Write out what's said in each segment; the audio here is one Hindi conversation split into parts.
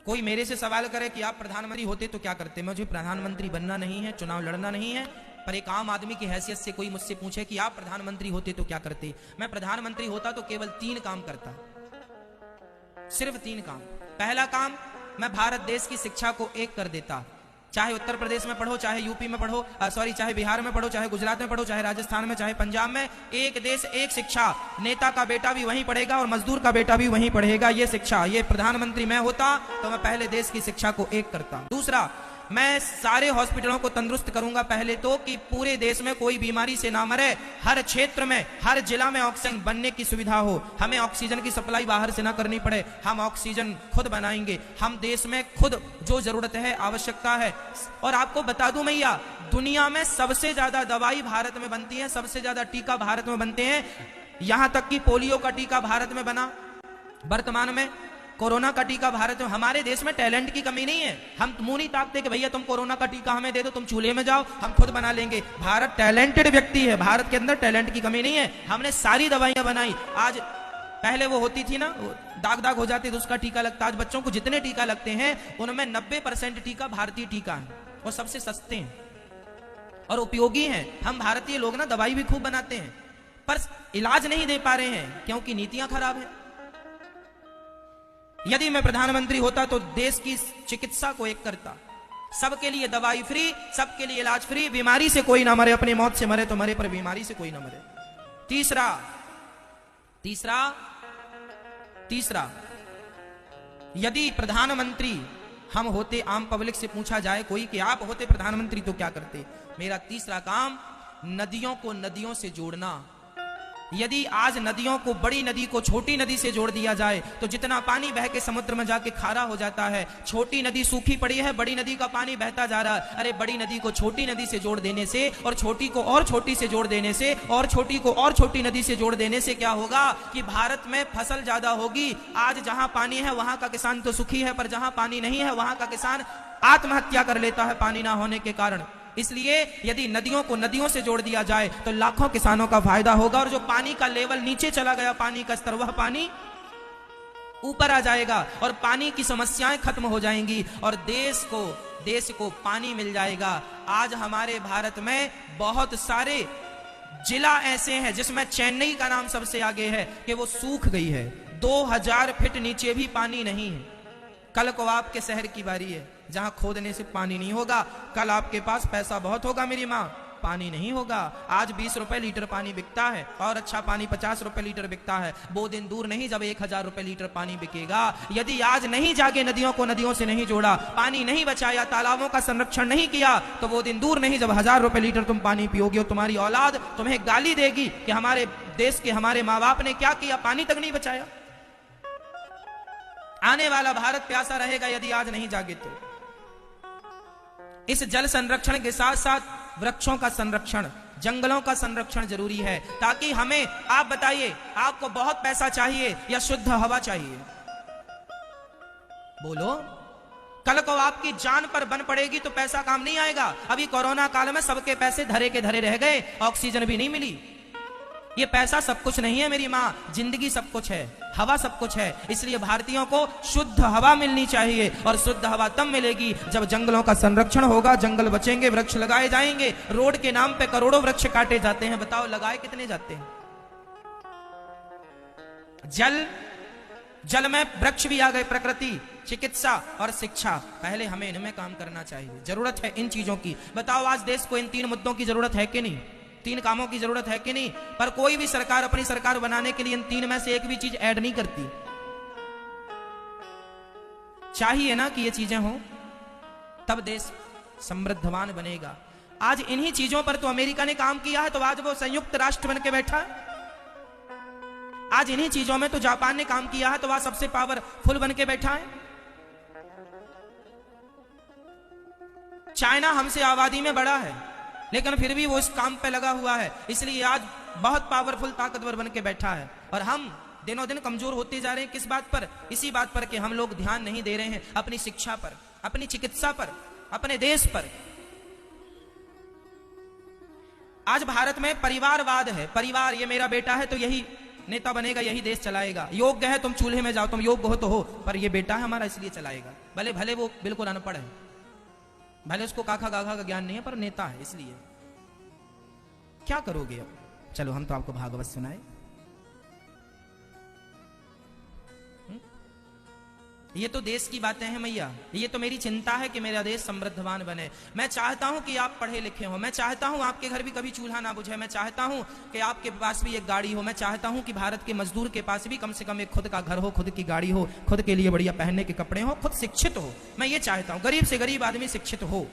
कोई मेरे से सवाल करे कि आप प्रधानमंत्री होते तो क्या करते, मुझे प्रधानमंत्री बनना नहीं है, चुनाव लड़ना नहीं है, पर एक आम आदमी की हैसियत से कोई मुझसे पूछे कि आप प्रधानमंत्री होते तो क्या करते, मैं प्रधानमंत्री होता तो केवल 3 काम करता, सिर्फ 3 काम। पहला काम, मैं भारत देश की शिक्षा को एक कर देता। चाहे उत्तर प्रदेश में पढ़ो, चाहे यूपी में पढ़ो, चाहे बिहार में पढ़ो, चाहे गुजरात में पढ़ो, चाहे राजस्थान में, चाहे पंजाब में, एक देश एक शिक्षा। नेता का बेटा भी वहीं पढ़ेगा और मजदूर का बेटा भी वहीं पढ़ेगा। ये शिक्षा, ये प्रधानमंत्री मैं होता तो मैं पहले देश की शिक्षा को एक करता। दूसरा, मैं सारे हॉस्पिटलों को तंदुरुस्त करूंगा पहले तो, कि पूरे देश में कोई बीमारी से ना मरे। हर क्षेत्र में, हर जिला में ऑक्सीजन बनने की सुविधा हो, हमें ऑक्सीजन की सप्लाई बाहर से ना करनी पड़े, हम ऑक्सीजन खुद बनाएंगे। हम देश में खुद जो जरूरत है, आवश्यकता है। और आपको बता दूं भैया, दुनिया में सबसे ज्यादा दवाई भारत में बनती है, सबसे ज्यादा टीका भारत में बनते हैं। यहां तक कि पोलियो का टीका भारत में बना, वर्तमान में कोरोना का टीका भारत में। हमारे देश में टैलेंट की कमी नहीं है। हम मुंह नहीं ताकते कि भैया तुम कोरोना का टीका हमें दे दो, तुम चूल्हे में जाओ, हम खुद बना लेंगे। भारत टैलेंटेड व्यक्ति है, भारत के अंदर टैलेंट की कमी नहीं है। हमने सारी दवाइयां बनाई। आज पहले वो होती थी ना, दाग दाग हो जाते तो उसका टीका लगता। आज बच्चों को जितने टीका लगते हैं उनमें 90% टीका भारतीय टीका है, वो सबसे सस्ते हैं और उपयोगी हैं। हम भारतीय लोग ना दवाई भी खूब बनाते हैं, पर इलाज नहीं दे पा रहे हैं क्योंकि नीतियां खराब है। यदि मैं प्रधानमंत्री होता तो देश की चिकित्सा को एक करता, सबके लिए दवाई फ्री, सबके लिए इलाज फ्री, बीमारी से कोई ना मरे, अपनी मौत से मरे तो मरे, पर बीमारी से कोई ना मरे। तीसरा यदि प्रधानमंत्री हम होते, आम पब्लिक से पूछा जाए कोई कि आप होते प्रधानमंत्री तो क्या करते, मेरा तीसरा काम नदियों को नदियों से जोड़ना। यदि आज नदियों को, बड़ी नदी को छोटी नदी से जोड़ दिया जाए तो जितना पानी बह के समुद्र में जाके खारा हो जाता है। छोटी नदी सूखी पड़ी है, बड़ी नदी का पानी बहता जा रहा है। अरे बड़ी नदी को छोटी नदी से जोड़ देने से, और छोटी को और छोटी से जोड़ देने से, और छोटी को और छोटी नदी से जोड़ देने से क्या होगा कि भारत में फसल ज्यादा होगी। आज जहां पानी है वहां का किसान तो सुखी है, पर जहां पानी नहीं है वहां का किसान आत्महत्या कर लेता है पानी ना होने के कारण। इसलिए यदि नदियों को नदियों से जोड़ दिया जाए तो लाखों किसानों का फायदा होगा, और जो पानी का लेवल नीचे चला गया, पानी का स्तर, वह पानी ऊपर आ जाएगा और पानी की समस्याएं खत्म हो जाएंगी और देश को पानी मिल जाएगा। आज हमारे भारत में बहुत सारे जिला ऐसे हैं जिसमें चेन्नई का नाम सबसे आगे है कि वो सूख गई है। 2000 फीट नीचे भी पानी नहीं है। कल को आपके शहर की बारी है जहां खोदने से पानी नहीं होगा। कल आपके पास पैसा बहुत होगा मेरी माँ, पानी नहीं होगा। आज 20 रुपए लीटर पानी बिकता है और अच्छा पानी 50 रुपए लीटर बिकता है। वो दिन दूर नहीं जब 1000 रुपए लीटर पानी बिकेगा। यदि आज नहीं जागे, नदियों को नदियों से नहीं जोड़ा, पानी नहीं बचाया, तालाबों का संरक्षण नहीं किया, तो वो दिन दूर नहीं जब 1000 रुपए लीटर तुम पानी पियोगे और तुम्हारी औलाद तुम्हें गाली देगी कि हमारे देश के हमारे माँ बाप ने क्या किया, पानी तक नहीं बचाया। आने वाला भारत प्यासा रहेगा यदि आज नहीं जागे तो। इस जल संरक्षण के साथ साथ वृक्षों का संरक्षण, जंगलों का संरक्षण जरूरी है, ताकि हमें, आप बताइए, आपको बहुत पैसा चाहिए या शुद्ध हवा चाहिए? बोलो। कल को आपकी जान पर बन पड़ेगी तो पैसा काम नहीं आएगा। अभी कोरोना काल में सबके पैसे धरे के धरे रह गए, ऑक्सीजन भी नहीं मिली। ये पैसा सब कुछ नहीं है मेरी माँ, जिंदगी सब कुछ है, हवा सब कुछ है। इसलिए भारतीयों को शुद्ध हवा मिलनी चाहिए, और शुद्ध हवा तब मिलेगी जब जंगलों का संरक्षण होगा, जंगल बचेंगे, वृक्ष लगाए जाएंगे। रोड के नाम पे करोड़ों वृक्ष काटे जाते हैं, बताओ लगाए कितने जाते हैं? जल में वृक्ष भी आ गए, प्रकृति, चिकित्सा और शिक्षा। पहले हमें इनमें काम करना चाहिए, जरूरत है इन चीजों की। बताओ आज देश को इन 3 मुद्दों की जरूरत है कि नहीं? 3 कामों की जरूरत है कि नहीं? पर कोई भी सरकार अपनी सरकार बनाने के लिए इन 3 में से एक भी चीज ऐड नहीं करती। चाहिए ना कि ये चीजें हों, तब देश समृद्धवान बनेगा। आज इन्हीं चीजों पर तो अमेरिका ने काम किया है, तो आज वो संयुक्त राष्ट्र बन के बैठा है। आज इन्हीं चीजों में तो जापान ने काम किया है, तो वह सबसे पावरफुल बन के बैठा है। चाइना हमसे आबादी में बड़ा है, लेकिन फिर भी वो इस काम पे लगा हुआ है, इसलिए आज बहुत पावरफुल, ताकतवर बन के बैठा है। और हम दिनों दिन कमजोर होते जा रहे हैं। किस बात पर? इसी बात पर कि हम लोग ध्यान नहीं दे रहे हैं अपनी शिक्षा पर, अपनी चिकित्सा पर, अपने देश पर। आज भारत में परिवारवाद है। परिवार, ये मेरा बेटा है तो यही नेता बनेगा यही देश चलाएगा, योग्य है तुम चूल्हे में जाओ, तुम योग्य हो तो हो, पर ये बेटा है हमारा इसलिए चलाएगा। भले भले वो बिल्कुल अनपढ़ है, भले उसको काखा गाखा का ज्ञान नहीं है, पर नेता है इसलिए। क्या करोगे अब? चलो हम तो आपको भागवत सुनाए। ये तो देश की बातें हैं मैया, ये तो मेरी चिंता है कि मेरा देश समृद्धवान बने। मैं चाहता हूं कि आप पढ़े लिखे हो, मैं चाहता हूं आपके घर भी कभी चूल्हा ना बुझे, मैं चाहता हूं कि आपके पास भी एक गाड़ी हो, मैं चाहता हूं कि भारत के मजदूर के पास भी कम से कम एक खुद का घर हो, खुद की गाड़ी हो, खुद के लिए बढ़िया पहनने के कपड़े हो, खुद शिक्षित हो। मैं ये चाहता हूं गरीब से गरीब आदमी शिक्षित हो।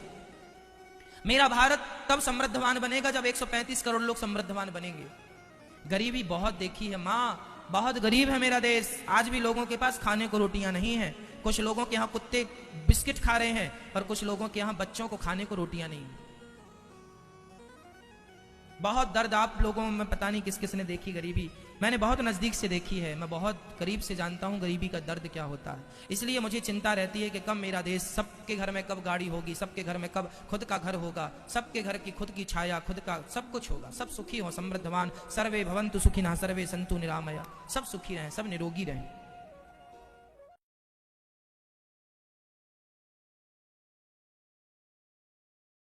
मेरा भारत तब समृद्धवान बनेगा जब 135 करोड़ लोग समृद्धवान बनेंगे। गरीबी बहुत देखी है माँ, बहुत गरीब है मेरा देश। आज भी लोगों के पास खाने को रोटियां नहीं है। कुछ लोगों के यहाँ कुत्ते बिस्किट खा रहे हैं, पर कुछ लोगों के यहाँ बच्चों को खाने को रोटियां नहीं। बहुत दर्द आप लोगों में पता नहीं किस किस ने देखी गरीबी। मैंने बहुत नजदीक से देखी है, मैं बहुत करीब से जानता हूं गरीबी का दर्द क्या होता है। इसलिए मुझे चिंता रहती है कि कब मेरा देश, सबके घर में कब गाड़ी होगी, सबके घर में कब खुद का घर होगा, सबके घर की खुद की छाया, खुद का सब कुछ होगा, सब सुखी हो, समृद्धवान। सर्वे भवन्तु सुखिनः सर्वे सन्तु निरामया, सब सुखी रहें, सब निरोगी रहें।